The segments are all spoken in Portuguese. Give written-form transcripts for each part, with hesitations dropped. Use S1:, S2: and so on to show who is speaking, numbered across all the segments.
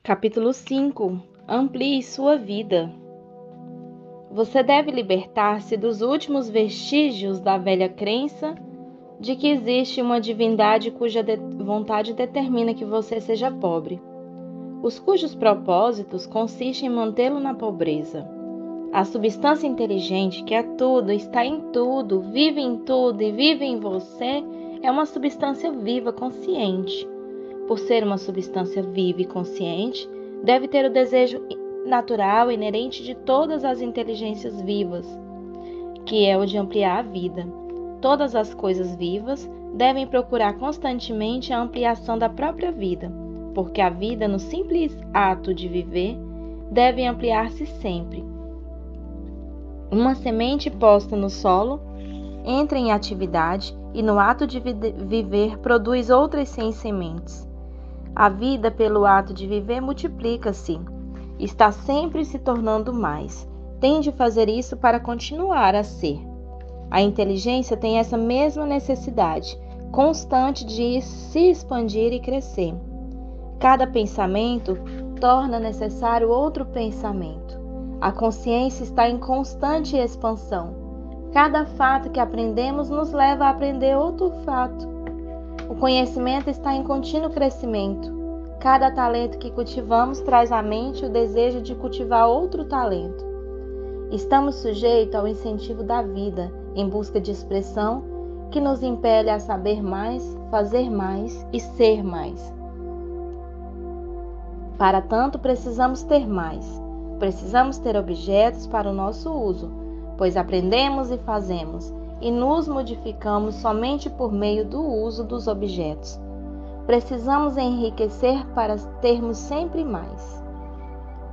S1: Capítulo 5. Amplie sua vida. Você deve libertar-se dos últimos vestígios da velha crença de que existe uma divindade cuja vontade determina que você seja pobre, os cujos propósitos consistem em mantê-lo na pobreza. A substância inteligente, que é tudo, está em tudo, vive em tudo e vive em você, é uma substância viva, consciente. Por ser uma substância viva e consciente, deve ter o desejo natural inerente de todas as inteligências vivas, que é o de ampliar a vida. Todas as coisas vivas devem procurar constantemente a ampliação da própria vida, porque a vida, no simples ato de viver, deve ampliar-se sempre. Uma semente posta no solo entra em atividade e no ato de viver produz outras 100 sementes. A vida, pelo ato de viver, multiplica-se, está sempre se tornando mais. Tem de fazer isso para continuar a ser. A inteligência tem essa mesma necessidade constante de se expandir e crescer. Cada pensamento torna necessário outro pensamento. A consciência está em constante expansão. Cada fato que aprendemos nos leva a aprender outro fato. O conhecimento está em contínuo crescimento. Cada talento que cultivamos traz à mente o desejo de cultivar outro talento. Estamos sujeitos ao incentivo da vida, em busca de expressão, que nos impele a saber mais, fazer mais e ser mais. Para tanto, precisamos ter mais. Precisamos ter objetos para o nosso uso, pois aprendemos e fazemos, e nos modificamos somente por meio do uso dos objetos. Precisamos enriquecer para termos sempre mais.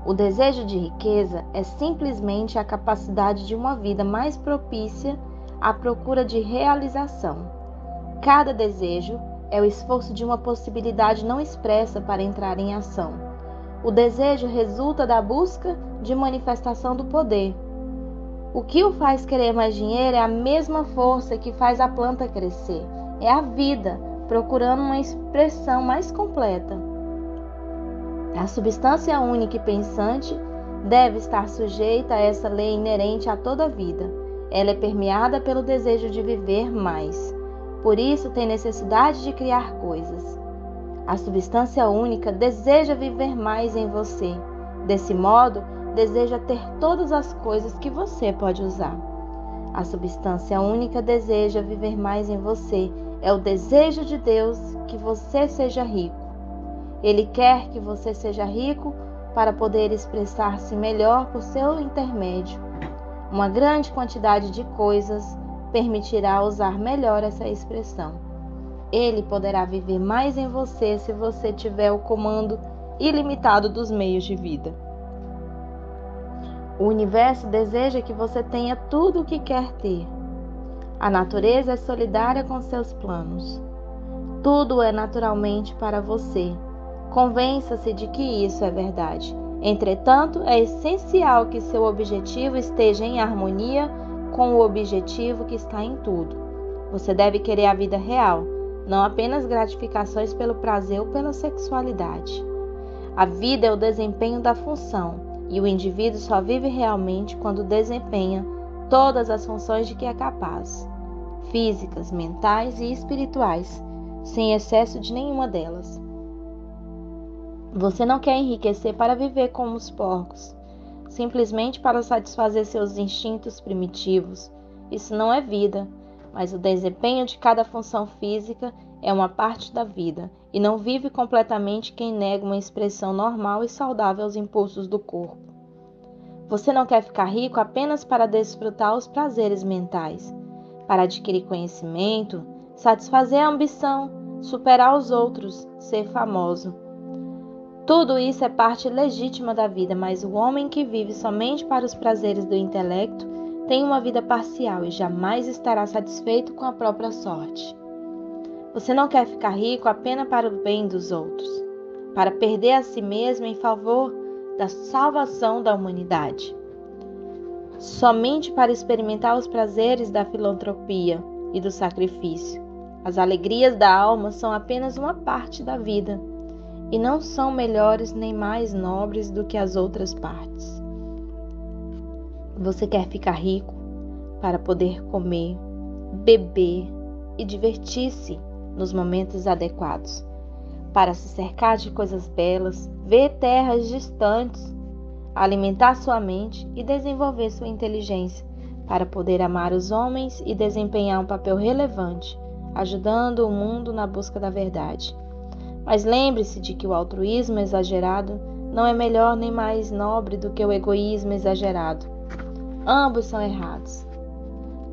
S1: O desejo de riqueza é simplesmente a capacidade de uma vida mais propícia à procura de realização. Cada desejo é o esforço de uma possibilidade não expressa para entrar em ação. O desejo resulta da busca de manifestação do poder. O que o faz querer mais dinheiro é a mesma força que faz a planta crescer. É a vida, procurando uma expressão mais completa. A substância única e pensante deve estar sujeita a essa lei inerente a toda a vida. Ela é permeada pelo desejo de viver mais. Por isso, tem necessidade de criar coisas. A substância única deseja viver mais em você. Desse modo, deseja ter todas as coisas que você pode usar. A substância única deseja viver mais em você. É o desejo de Deus que você seja rico. Ele quer que você seja rico para poder expressar-se melhor por seu intermédio. Uma grande quantidade de coisas permitirá usar melhor essa expressão. Ele poderá viver mais em você se você tiver o comando ilimitado dos meios de vida. O universo deseja que você tenha tudo o que quer ter. A natureza é solidária com seus planos. Tudo é naturalmente para você. Convença-se de que isso é verdade. Entretanto, é essencial que seu objetivo esteja em harmonia com o objetivo que está em tudo. Você deve querer a vida real, não apenas gratificações pelo prazer ou pela sexualidade. A vida é o desempenho da função, e o indivíduo só vive realmente quando desempenha todas as funções de que é capaz, físicas, mentais e espirituais, sem excesso de nenhuma delas. Você não quer enriquecer para viver como os porcos, simplesmente para satisfazer seus instintos primitivos. Isso não é vida, mas o desempenho de cada função física é uma parte da vida, e não vive completamente quem nega uma expressão normal e saudável aos impulsos do corpo. Você não quer ficar rico apenas para desfrutar os prazeres mentais, para adquirir conhecimento, satisfazer a ambição, superar os outros, ser famoso. Tudo isso é parte legítima da vida, mas o homem que vive somente para os prazeres do intelecto tem uma vida parcial e jamais estará satisfeito com a própria sorte. Você não quer ficar rico apenas para o bem dos outros, para perder a si mesmo em favor da salvação da humanidade. Somente para experimentar os prazeres da filantropia e do sacrifício. As alegrias da alma são apenas uma parte da vida. e não são melhores nem mais nobres do que as outras partes. Você quer ficar rico para poder comer, beber e divertir-se nos momentos adequados, para se cercar de coisas belas, ver terras distantes, alimentar sua mente e desenvolver sua inteligência, para poder amar os homens e desempenhar um papel relevante, ajudando o mundo na busca da verdade. Mas lembre-se de que o altruísmo exagerado não é melhor nem mais nobre do que o egoísmo exagerado. Ambos são errados.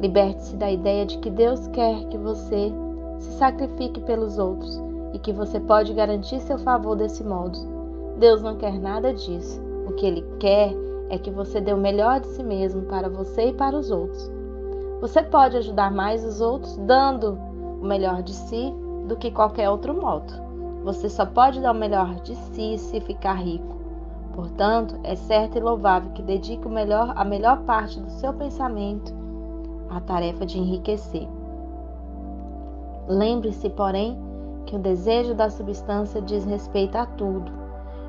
S1: Liberte-se da ideia de que Deus quer que você se sacrifique pelos outros e que você pode garantir seu favor desse modo. Deus não quer nada disso. O que Ele quer é que você dê o melhor de si mesmo para você e para os outros. Você pode ajudar mais os outros dando o melhor de si do que qualquer outro modo. Você só pode dar o melhor de si se ficar rico. Portanto, é certo e louvável que dedique a melhor parte do seu pensamento à tarefa de enriquecer. Lembre-se, porém, que o desejo da substância diz respeito a tudo,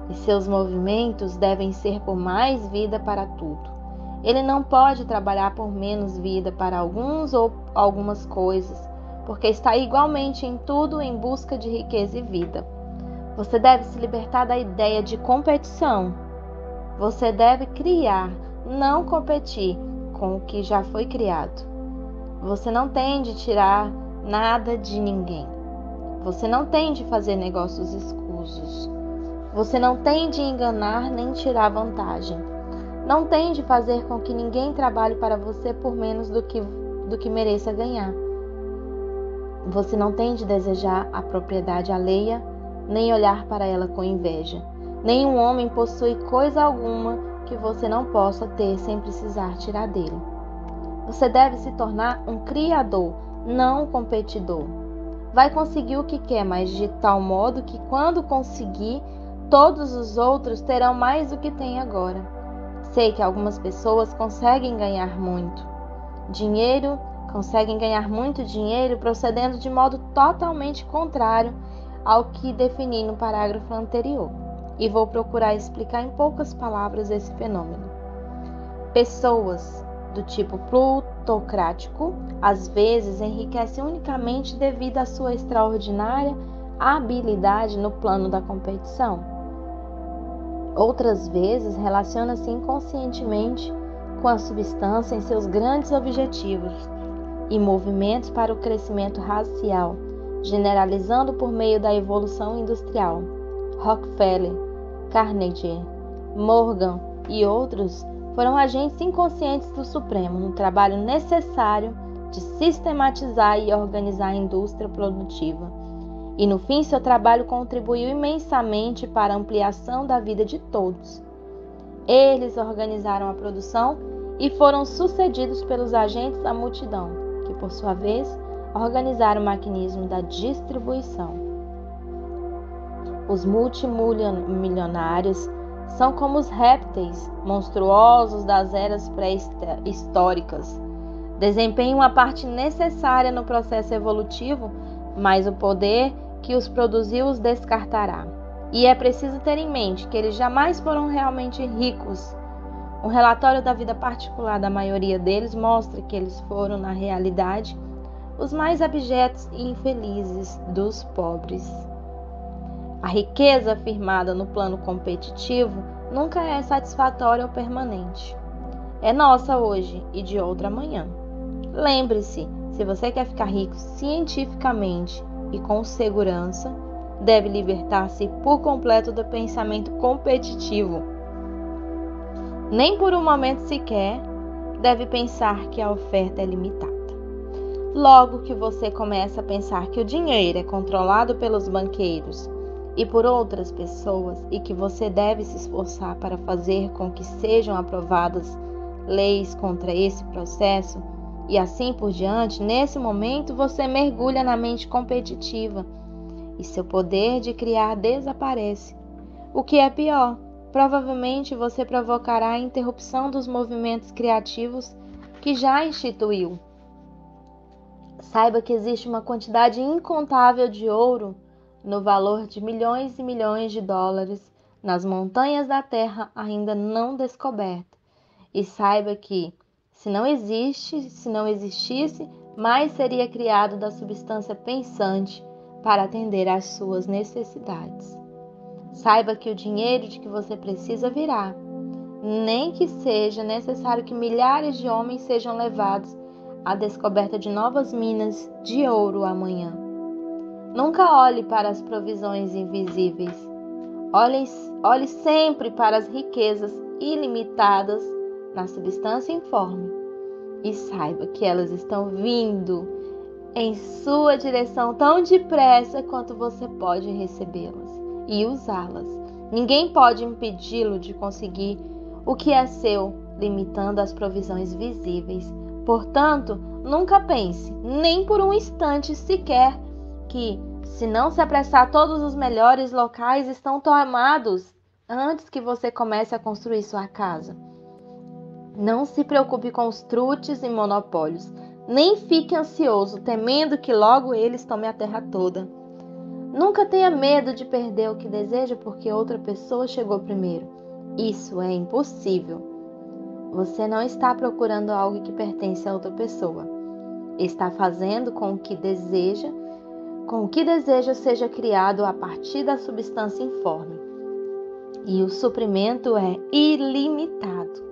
S1: e seus movimentos devem ser por mais vida para tudo. Ele não pode trabalhar por menos vida para alguns ou algumas coisas, porque está igualmente em tudo em busca de riqueza e vida. Você deve se libertar da ideia de competição. Você deve criar, não competir com o que já foi criado. Você não tem de tirar nada de ninguém. Você não tem de fazer negócios escusos. Você não tem de enganar nem tirar vantagem. Não tem de fazer com que ninguém trabalhe para você por menos do que mereça ganhar. Você não tem de desejar a propriedade alheia, nem olhar para ela com inveja. Nenhum homem possui coisa alguma que você não possa ter sem precisar tirar dele. Você deve se tornar um criador, não um competidor. Vai conseguir o que quer, mas de tal modo que quando conseguir, todos os outros terão mais do que tem agora. Sei que algumas pessoas conseguem ganhar muito dinheiro procedendo de modo totalmente contrário ao que defini no parágrafo anterior, e vou procurar explicar em poucas palavras esse fenômeno. Pessoas do tipo plutocrático às vezes enriquecem unicamente devido à sua extraordinária habilidade no plano da competição. Outras vezes relaciona-se inconscientemente com a substância em seus grandes objetivos e movimentos para o crescimento racial, generalizando por meio da evolução industrial. Rockefeller, Carnegie, Morgan e outros foram agentes inconscientes do Supremo no trabalho necessário de sistematizar e organizar a indústria produtiva. E no fim, seu trabalho contribuiu imensamente para a ampliação da vida de todos. Eles organizaram a produção e foram sucedidos pelos agentes da multidão, que por sua vez organizaram o mecanismo da distribuição. Os multimilionários são como os répteis monstruosos das eras pré-históricas. Desempenham a parte necessária no processo evolutivo, mas o poder que os produziu os descartará. E é preciso ter em mente que eles jamais foram realmente ricos. Um relatório da vida particular da maioria deles mostra que eles foram, na realidade, os mais abjetos e infelizes dos pobres. A riqueza firmada no plano competitivo nunca é satisfatória ou permanente. É nossa hoje e de outra amanhã. Lembre-se, se você quer ficar rico cientificamente e com segurança, deve libertar-se por completo do pensamento competitivo. Nem por um momento sequer deve pensar que a oferta é limitada. Logo que você começa a pensar que o dinheiro é controlado pelos banqueiros e por outras pessoas e que você deve se esforçar para fazer com que sejam aprovadas leis contra esse processo e assim por diante, nesse momento você mergulha na mente competitiva e seu poder de criar desaparece. O que é pior, provavelmente você provocará a interrupção dos movimentos criativos que já instituiu. Saiba que existe uma quantidade incontável de ouro no valor de milhões e milhões de dólares nas montanhas da Terra ainda não descoberta. E saiba que, se não existisse, mais seria criado da substância pensante para atender às suas necessidades. Saiba que o dinheiro de que você precisa virá, nem que seja necessário que milhares de homens sejam levados à descoberta de novas minas de ouro amanhã. Nunca olhe para as provisões invisíveis. Olhe sempre para as riquezas ilimitadas na substância informe e saiba que elas estão vindo em sua direção tão depressa quanto você pode recebê-las e usá-las. Ninguém pode impedi-lo de conseguir o que é seu, limitando as provisões visíveis. Portanto, nunca pense, nem por um instante sequer, que, se não se apressar, todos os melhores locais estão tomados antes que você comece a construir sua casa. Não se preocupe com os trutes e monopólios, nem fique ansioso, temendo que logo eles tomem a terra toda. Nunca tenha medo de perder o que deseja porque outra pessoa chegou primeiro. Isso é impossível. Você não está procurando algo que pertence a outra pessoa. Está fazendo com que o que deseja seja criado a partir da substância informe. E o suprimento é ilimitado.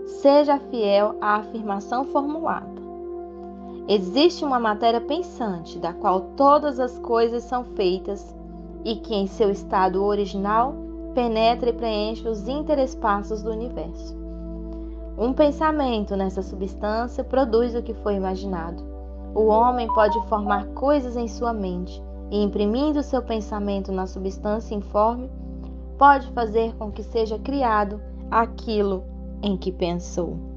S1: Seja fiel à afirmação formulada. Existe uma matéria pensante, da qual todas as coisas são feitas e que, em seu estado original, penetra e preenche os interespaços do universo. Um pensamento nessa substância produz o que foi imaginado. O homem pode formar coisas em sua mente e, imprimindo seu pensamento na substância informe, pode fazer com que seja criado aquilo em que pensou.